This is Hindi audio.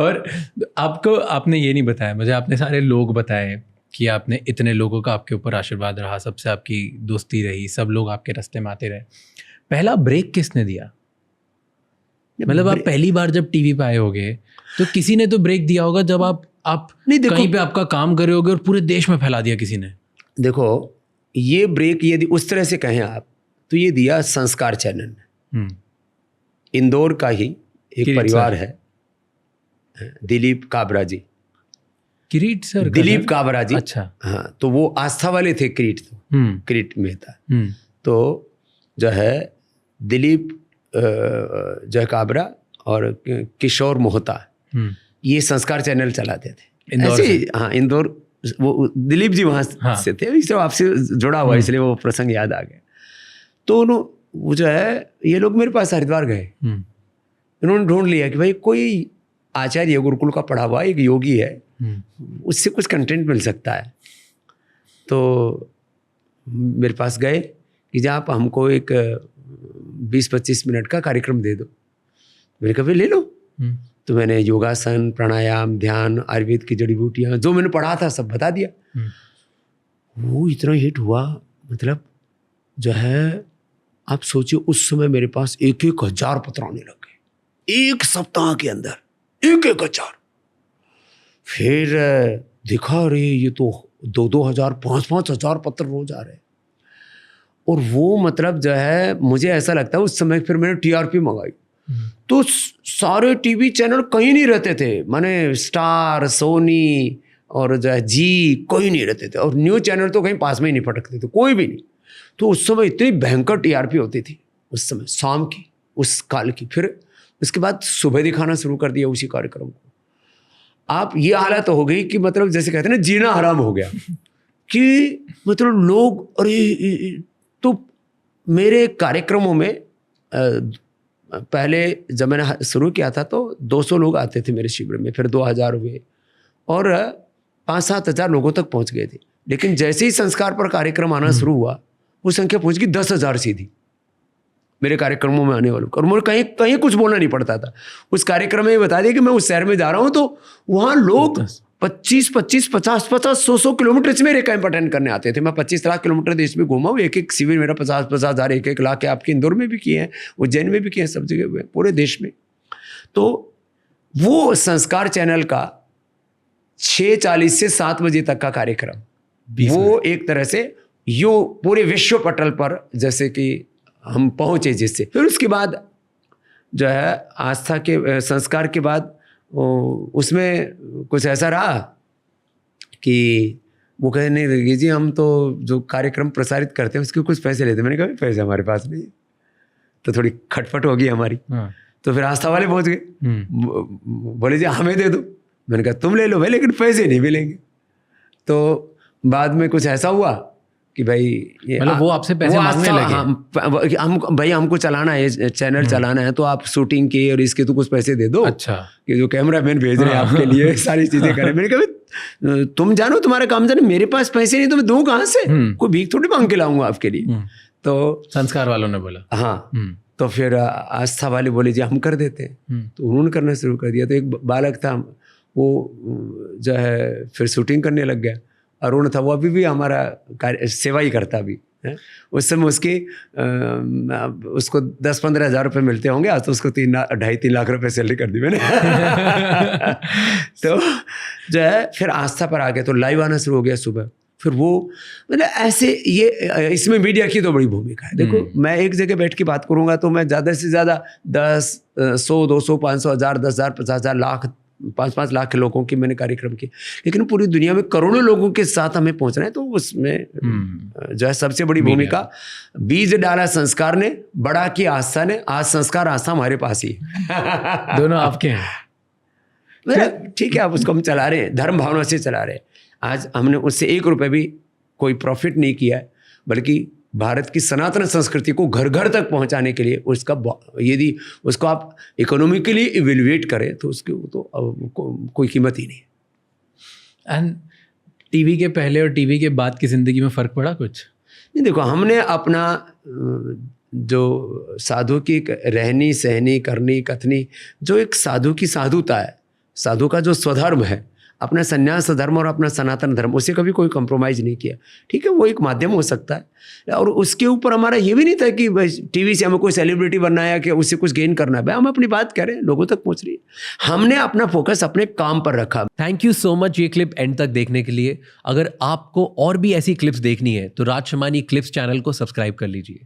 और आपको, आपने ये नहीं बताया मुझे, आपने सारे लोग बताए कि आपने इतने लोगों का आपके ऊपर आशीर्वाद रहा, सबसे आपकी दोस्ती रही, सब लोग आपके रास्ते में आते रहे। पहला ब्रेक किसने दिया? मतलब आप पहली बार जब टीवी पे आए होगे तो किसी ने तो ब्रेक दिया होगा, जब आप नहीं, देखो, कहीं पे आपका काम कर रहे होगे और पूरे देश में फैला दिया किसी ने। देखो, ये ब्रेक यदि उस तरह से कहें आप तो ये दिया संस्कार चैनल ने। इंदौर का ही एक परिवार है, दिलीप काबरा जी। किरीट सर? दिलीप काबरा जी। अच्छा। हाँ, तो वो आस्था वाले थे, किरीट मेहता। तो जो है दिलीप जय काबरा और किशोर मोहता, ये संस्कार चैनल चलाते थे ऐसे। हाँ, इंदौर, वो दिलीप जी वहाँ से थे, इसलिए आपसे जुड़ा हुआ, इसलिए वो प्रसंग याद आ गया। तो वो जो है, ये लोग मेरे पास हरिद्वार गए, इन्होंने ढूंढ लिया कि भाई कोई आचार्य गुरुकुल का पढ़ा हुआ एक योगी है, उससे कुछ कंटेंट मिल सकता है। तो मेरे पास गए कि जहाँ आप हमको एक 20-25 मिनट का कार्यक्रम दे दो। मैंने कहा ले लो। तो मैंने योगासन, प्राणायाम, ध्यान, आयुर्वेद की जड़ी बूटियाँ जो मैंने पढ़ा था सब बता दिया। वो इतना हिट हुआ, मतलब जो है आप सोचिए उस समय मेरे पास 1,000 पत्र आने लग गए, एक सप्ताह के अंदर 1,000। फिर देखा, अरे ये तो 2,000, 5,000 पत्र रोज आ रहे। और वो मतलब जो है मुझे ऐसा लगता है उस समय, फिर मैंने टीआरपी मंगाई तो सारे टीवी चैनल कहीं नहीं रहते थे, माने स्टार, सोनी और जो है जी, कोई नहीं रहते थे। और न्यूज़ चैनल तो कहीं पास में ही नहीं फटकते थे, कोई भी नहीं। तो उस समय इतनी भयंकर टीआरपी होती थी उस समय, शाम की, उस काल की। फिर उसके बाद सुबह दिखाना शुरू कर दिया उसी कार्यक्रम को। आप ये हालत हो गई कि मतलब जैसे कहते हैं ना, जीना हराम हो गया कि मतलब लोग, अरे तो मेरे कार्यक्रमों में पहले जब मैंने शुरू किया था तो 200 लोग आते थे मेरे शिविर में, फिर 2,000 हुए और 5-7 हज़ार लोगों तक पहुंच गए थे। लेकिन जैसे ही संस्कार पर कार्यक्रम आना शुरू हुआ, वो संख्या पहुंच गई 10,000 सीधी मेरे कार्यक्रमों में आने वालों को। और मुझे कहीं कहीं कुछ बोलना नहीं पड़ता था। उस कार्यक्रम में बता दिया कि मैं उस शहर में जा रहा हूं, तो वहां लोग 25, 100 किलोमीटर से मेरे कैंप अटेंड करने आते थे। मैं 25 लाख किलोमीटर देश में घूमा हूँ, एक शिविर मेरा 50 हज़ार, 1 लाख के आपके इंदौर में भी किए हैं, उज्जैन में भी किए हैं, सब जगह हुए, पूरे देश में। तो वो संस्कार चैनल का 6:40 से 7 बजे तक का कार्यक्रम, वो एक तरह से यो पूरे विश्व पटल पर जैसे कि हम पहुंचे जिससे। फिर उसके बाद जो है आस्था के संस्कार के बाद उसमें कुछ ऐसा रहा कि वो कहने लगे जी हम तो जो कार्यक्रम प्रसारित करते हैं उसके कुछ पैसे लेते हैं। मैंने कहा पैसे हमारे पास नहीं। तो थोड़ी खटपट हो गई हमारी। तो फिर आस्था वाले पहुंच गए, बोले जी हमें दे दो। मैंने कहा तुम ले लो भाई, लेकिन पैसे नहीं मिलेंगे। तो बाद में कुछ ऐसा हुआ कि भाई ये मतलब वो आपसे पैसे मांगने लगे। हम भाई हमको चलाना है, चैनल चलाना है, तो आप शूटिंग के और इसके तो कुछ पैसे दे दो। अच्छा। कि जो कैमरामैन भेज रहे हैं आपके लिए सारी चीजें करें। मैंने कहा तुम जानो, तुम्हारा काम जाने, मेरे पास पैसे नहीं तो मैं दूं कहाँ से? कोई भीख थोड़ी मांग के लाऊंगा आपके लिए। तो संस्कार वालों ने बोला हाँ। तो फिर आस्था वाले बोले जी हम कर देते हैं। तो उन्होंने करना शुरू कर दिया। तो एक बालक था, वो जो है फिर शूटिंग करने लग गया। अरुण था, वो अभी भी हमारा सेवा ही करता अभी है। उस समय उसको 10-15 हज़ार रुपये मिलते होंगे, आज तो उसको 2.5-3 लाख रुपए सैलरी कर दी मैंने। तो जो है फिर आस्था पर आ गया, तो लाइव आना शुरू हो गया सुबह। फिर वो मतलब ऐसे ये इसमें मीडिया की तो बड़ी भूमिका है। देखो मैं एक जगह बैठ के बात करूंगा तो मैं ज़्यादा से ज़्यादा 10, 100, 200, 500 हज़ार, 10,000, 50,000, लाख, 5-5 लाख लोगों की मैंने कार्यक्रम किए। लेकिन पूरी दुनिया में करोड़ों लोगों के साथ हमें पहुंचना है, तो उसमें जो है सबसे बड़ी भूमिका बीज डाला संस्कार ने, बड़ा की आस्था ने। आज संस्कार आस्था हमारे पास ही दोनों आपके हैं। ठीक है, आप उसको हम चला रहे हैं, धर्म भावना से चला रहे हैं। आज हमने उससे 1 रुपये भी कोई प्रॉफिट नहीं किया है, बल्कि भारत की सनातन संस्कृति को घर घर तक पहुंचाने के लिए उसका, यदि उसको आप इकोनॉमिकली इवेल्युएट करें तो उसकी तो कोई कीमत ही नहीं। एंड टीवी के पहले और टीवी के बाद की ज़िंदगी में फ़र्क पड़ा कुछ? नहीं, देखो हमने अपना जो साधु की रहनी सहनी करनी कथनी, जो एक साधु की साधुता है, साधु का जो स्वधर्म है, अपना संन्यास धर्म और अपना सनातन धर्म, उसे कभी कोई कंप्रोमाइज़ नहीं किया। ठीक है, वो एक माध्यम हो सकता है। और उसके ऊपर हमारा ये भी नहीं था कि टीवी से हमें कोई सेलिब्रिटी बनना है कि उससे कुछ गेन करना है। भाई हम अपनी बात करें, लोगों तक पहुंच रही है। हमने अपना फोकस अपने काम पर रखा। थैंक यू सो मच ये क्लिप एंड तक देखने के लिए। अगर आपको और भी ऐसी क्लिप्स देखनी है तो राज शमानी क्लिप्स चैनल को सब्सक्राइब कर लीजिए।